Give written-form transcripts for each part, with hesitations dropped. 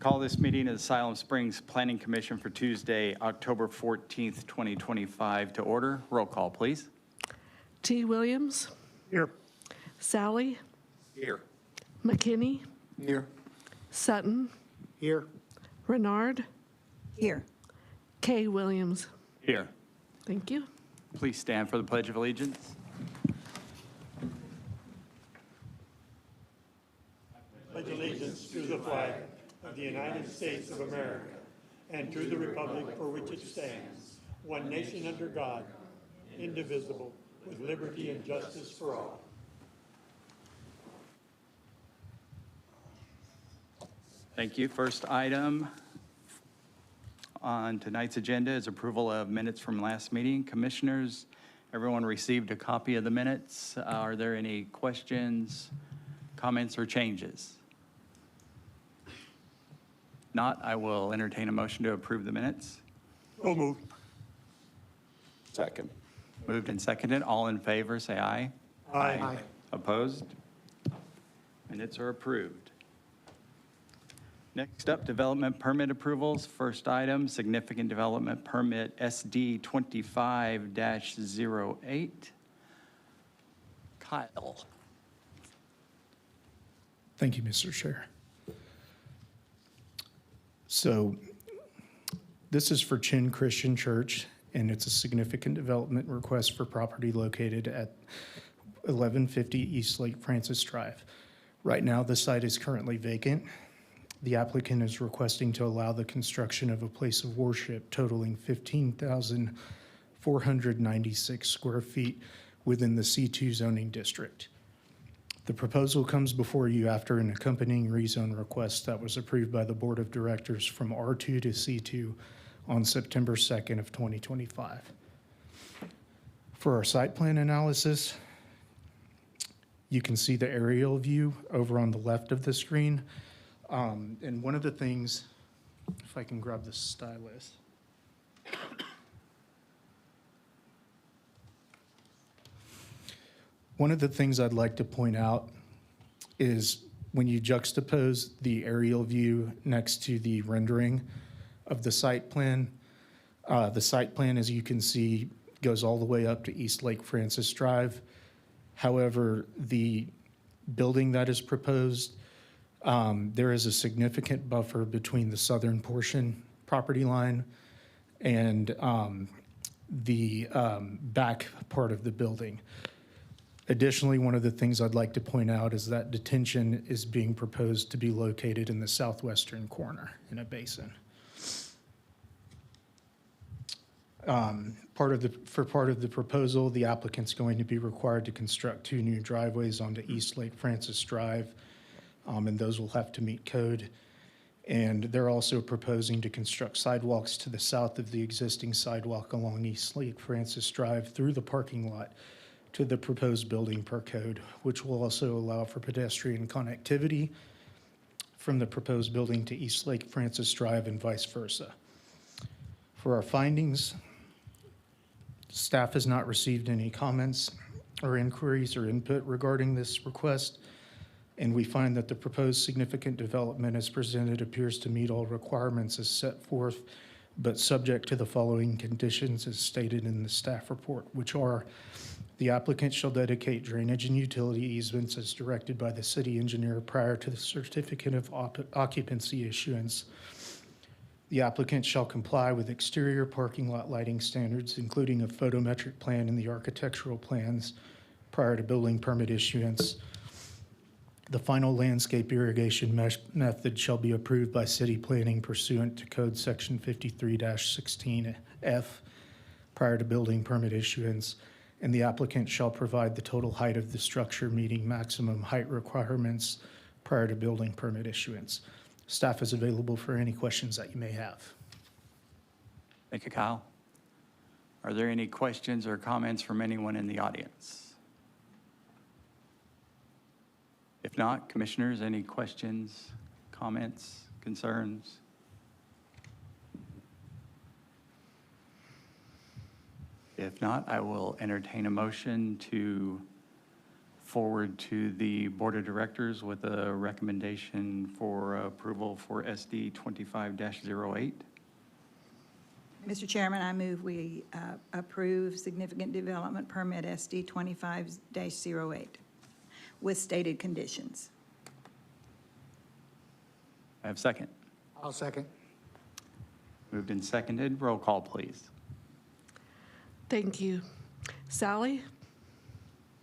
Call this meeting of the Siloam Springs Planning Commission for Tuesday, October 14th, 2025 to order. Roll call, please. T. Williams. Here. Sally. Here. McKinney. Here. Sutton. Here. Renard. Here. K. Williams. Here. Thank you. Please stand for the Pledge of Allegiance. Pledge allegiance to the flag of the United States of America and to the republic for which it stands, one nation under God, indivisible, with liberty and justice for all. Thank you. First item on tonight's agenda is approval of minutes from last meeting. Commissioners, everyone received a copy of the minutes. Are there any questions, comments, or changes? Not, I will entertain a motion to approve the minutes. So moved. Second. Moved and seconded. All in favor, say aye. Aye. Opposed? Minutes are approved. Next up, development permit approvals. First item, significant development permit SD 25-08. Kyle. Thank you, Mr. Chair. So this is for Chin Christian Church, and it's a significant development request for property located at 1150 East Lake Francis Drive. Right now, the site is currently vacant. The applicant is requesting to allow the construction of a place of worship totaling 15,496 square feet within the C2 zoning district. The proposal comes before you after an accompanying rezone request that was approved by the Board of Directors from R2 to C2 on September 2nd of 2025. For our site plan analysis, you can see the aerial view over on the left of the screen. And one of the things, if I can grab the stylus. One of the things I'd like to point out is when you juxtapose the aerial view next to the rendering of the site plan, as you can see, goes all the way up to East Lake Francis Drive. However, the building that is proposed, there is a significant buffer between the southern portion property line and the back part of the building. Additionally, one of the things I'd like to point out is that detention is being proposed to be located in the southwestern corner in a basin. For part of the proposal, the applicant's going to be required to construct 2 new driveways onto East Lake Francis Drive, and those will have to meet code. And they're also proposing to construct sidewalks to the south of the existing sidewalk along East Lake Francis Drive through the parking lot to the proposed building per code, which will also allow for pedestrian connectivity from the proposed building to East Lake Francis Drive and vice versa. For our findings, staff has not received any comments or inquiries or input regarding this request, and we find that the proposed significant development as presented appears to meet all requirements as set forth, but subject to the following conditions as stated in the staff report, which are: the applicant shall dedicate drainage and utility easements as directed by the city engineer prior to the certificate of occupancy issuance. The applicant shall comply with exterior parking lot lighting standards, including a photometric plan and the architectural plans prior to building permit issuance. The final landscape irrigation method shall be approved by city planning pursuant to code section 53-16F prior to building permit issuance, and the applicant shall provide the total height of the structure meeting maximum height requirements prior to building permit issuance. Staff is available for any questions that you may have. Thank you, Kyle. Are there any questions or comments from anyone in the audience? If not, commissioners, any questions, comments, concerns? If not, I will entertain a motion to forward to the Board of Directors with a recommendation for approval for SD 25-08. Mr. Chairman, I move we approve significant development permit SD 25-08 with stated conditions. I have a second. I'll second. Moved and seconded. Roll call, please. Thank you. Sally,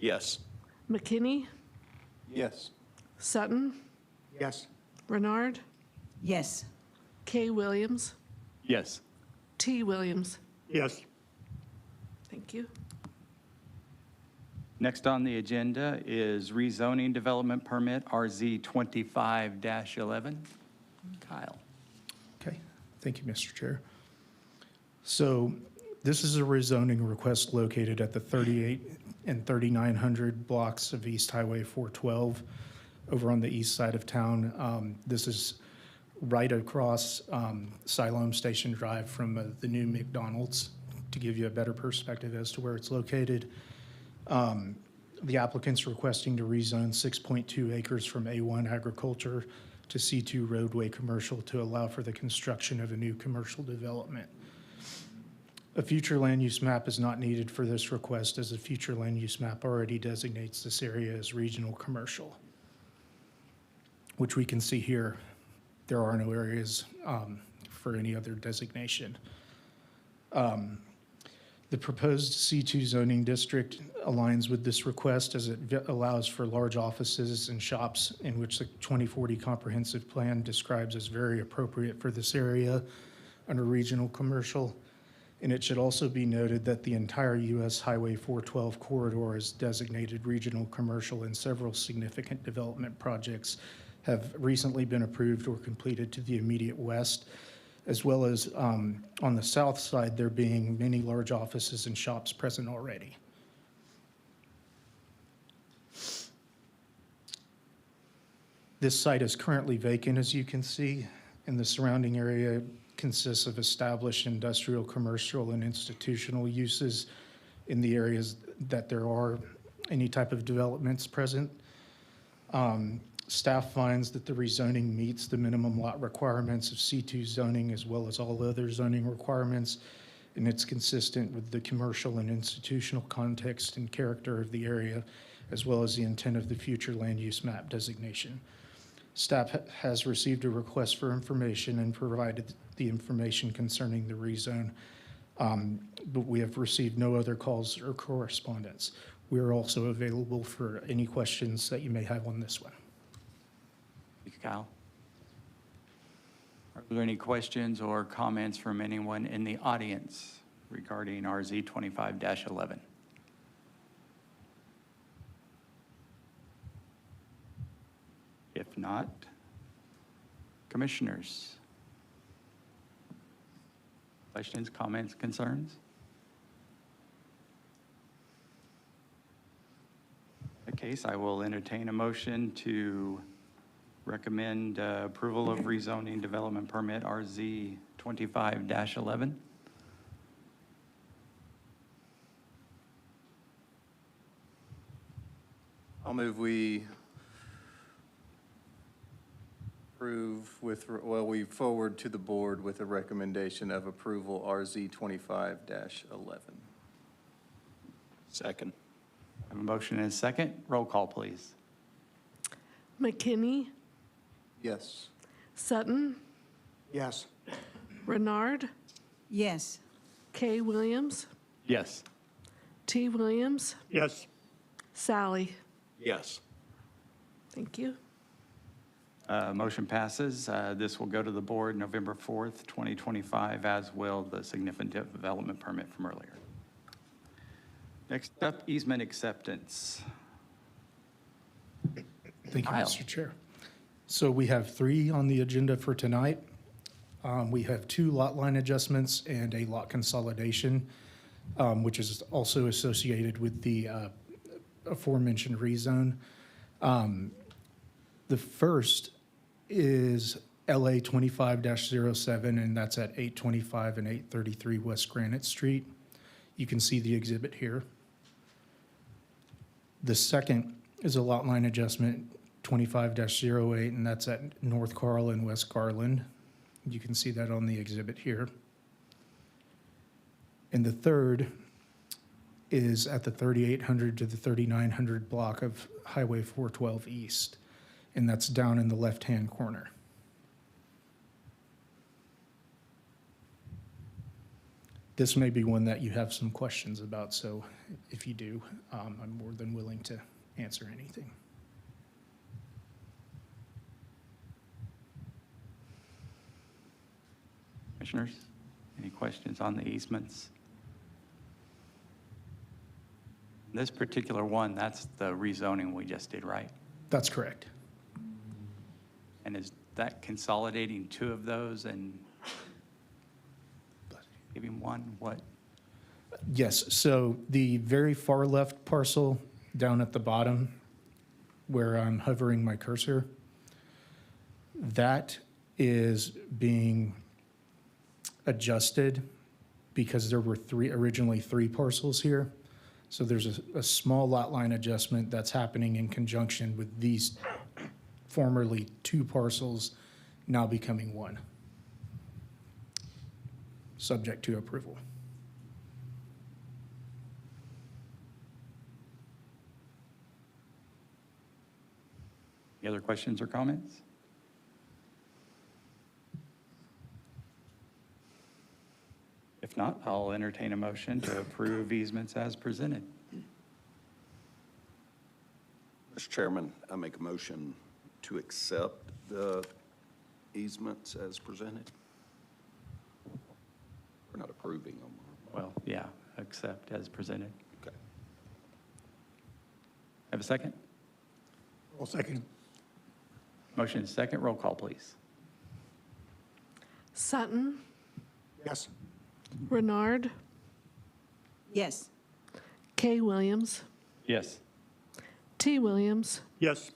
Yes. McKinney, Yes. Sutton, Yes. Renard, Yes. K. Williams, Yes. T. Williams. Yes. Thank you. Next on the agenda is rezoning development permit RZ 25-11. Kyle. Okay, thank you, Mr. Chair. So this is a rezoning request located at the 38 and 3900 blocks of East Highway 412 over on the east side of town. This is right across Siloam Station Drive from the new McDonald's, to give you a better perspective as to where it's located. The applicant's requesting to rezone 6.2 acres from A1 agriculture to C2 roadway commercial to allow for the construction of a new commercial development. A future land use map is not needed for this request, as a future land use map already designates this area as regional commercial, which we can see here. There are no areas for any other designation. The proposed C2 zoning district aligns with this request, as it allows for large offices and shops, in which the 2040 comprehensive plan describes as very appropriate for this area under regional commercial. And it should also be noted that the entire US Highway 412 corridor is designated regional commercial, and several significant development projects have recently been approved or completed to the immediate west, as well as on the south side, there being many large offices and shops present already. This site is currently vacant, as you can see, and the surrounding area consists of established industrial, commercial, and institutional uses in the areas that there are any type of developments present. Staff finds that the rezoning meets the minimum lot requirements of C2 zoning, as well as all other zoning requirements, and it's consistent with the commercial and institutional context and character of the area, as well as the intent of the future land use map designation. Staff has received a request for information and provided the information concerning the rezone, but we have received no other calls or correspondence. We are also available for any questions that you may have on this one. Thank you, Kyle. Are there any questions or comments from anyone in the audience regarding RZ 25-11? If not, commissioners? Questions, comments, concerns? In that case, I will entertain a motion to recommend approval of rezoning development permit RZ 25-11. I'll move we approve with, well, we forward to the board with a recommendation of approval RZ 25-11. Second. I have a motion and a second. Roll call, please. McKinney, Yes. Sutton, Yes. Renard, Yes. K. Williams, Yes. T. Williams, Yes. Sally. Yes. Thank you. Motion passes. This will go to the board November 4th, 2025, as will the significant development permit from earlier. Next up, easement acceptance. Thank you, Kyle. Mr. Chair. So we have 3 on the agenda for tonight. We have 2 lot line adjustments and a lot consolidation, which is also associated with the aforementioned rezone. The first is LA 25-07, and that's at 825 and 833 West Granite Street. You can see the exhibit here. The second is a lot line adjustment 25-08, and that's at North Carl and West Garland. You can see that on the exhibit here. And the third is at the 3800 to the 3900 block of Highway 412 East, and that's down in the left-hand corner. This may be one that you have some questions about, so if you do, I'm more than willing to answer anything. Commissioners, any questions on the easements? This particular one, that's the rezoning we just did, right? That's correct. And is that consolidating two of those and giving one? What? Yes, so the very far left parcel down at the bottom where I'm hovering my cursor, that is being adjusted because there were originally three parcels here. So there's a small lot line adjustment that's happening in conjunction with these formerly two parcels now becoming one, subject to approval. Any other questions or comments? If not, I'll entertain a motion to approve easements as presented. Mr. Chairman, I make a motion to accept the easements as presented. We're not approving them. Well, yeah, accept as presented. Okay. Have a second? I'll second. Motion is second. Roll call, please. Sutton, Yes. Renard, Yes. K. Williams, Yes. T. Williams, Yes.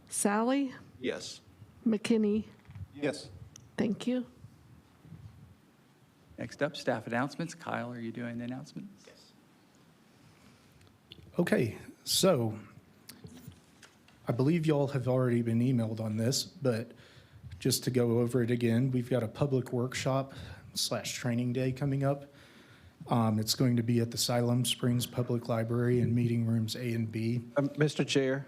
Sally, Yes. McKinney. Yes. Thank you. Next up, staff announcements. Kyle, are you doing the announcements? Yes. Okay, so I believe y'all have already been emailed on this, but just to go over it again, we've got a public workshop / training day coming up. It's going to be at the Siloam Springs Public Library in meeting rooms A and B. Mr. Chair,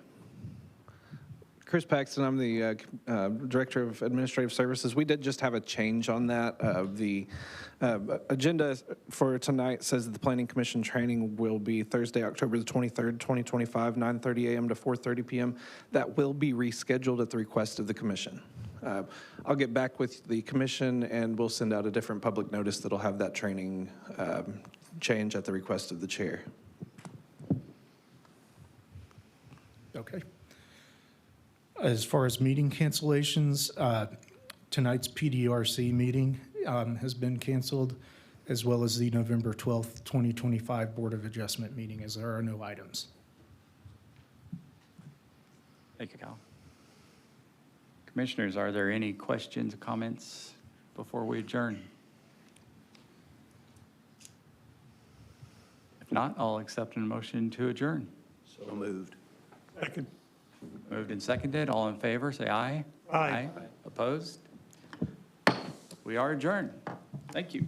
Chris Paxton, I'm the Director of Administrative Services. We did just have a change on that. The agenda for tonight says that the Planning Commission training will be Thursday, October the 23rd, 2025, 9:30 a.m. to 4:30 p.m. That will be rescheduled at the request of the commission. I'll get back with the commission and we'll send out a different public notice that'll have that training change at the request of the chair. Okay. As far as meeting cancellations, tonight's PDRC meeting has been canceled, as well as the November 12th, 2025 Board of Adjustment meeting, as there are no items. Thank you, Kyle. Commissioners, are there any questions or comments before we adjourn? If not, I'll accept a motion to adjourn. So moved. Second. Moved and seconded. All in favor, say aye. Aye. Opposed? We are adjourned. Thank you.